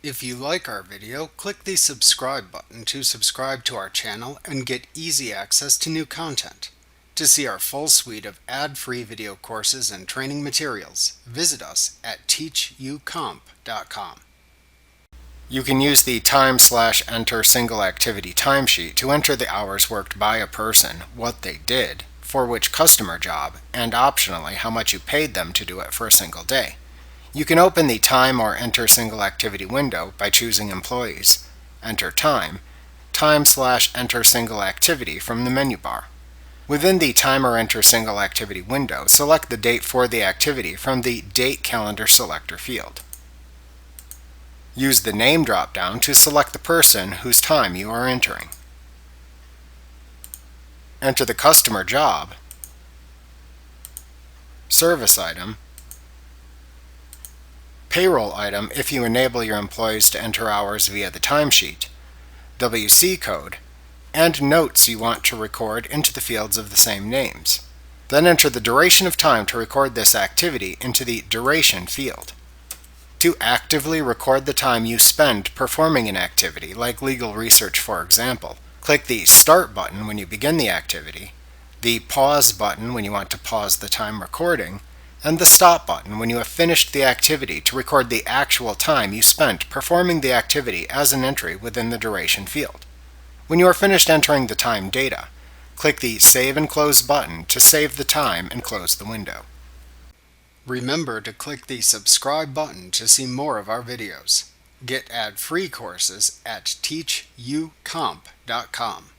If you like our video, click the subscribe button to subscribe to our channel and get easy access to new content. To see our full suite of ad-free video courses and training materials, visit us at teachucomp.com. You can use the time/enter single activity timesheet to enter the hours worked by a person, what they did, for which customer job, and optionally how much you paid them to do it for a single day. You can open the Time or Enter Single Activity window by choosing Employees, enter Time, Time/Enter Single Activity from the menu bar. Within the Time or Enter Single Activity window, select the date for the activity from the Date Calendar Selector field. Use the Name drop-down to select the person whose time you are entering. Enter the customer job, service item, payroll item if you enable your employees to enter hours via the timesheet, WC code, and notes you want to record into the fields of the same names. Then enter the duration of time to record this activity into the Duration field. To actively record the time you spend performing an activity, like legal research for example, click the Start button when you begin the activity, the Pause button when you want to pause the time recording, and the Stop button when you have finished the activity to record the actual time you spent performing the activity as an entry within the Duration field. When you are finished entering the time data, click the Save and Close button to save the time and close the window. Remember to click the subscribe button to see more of our videos. Get ad-free courses at teachucomp.com.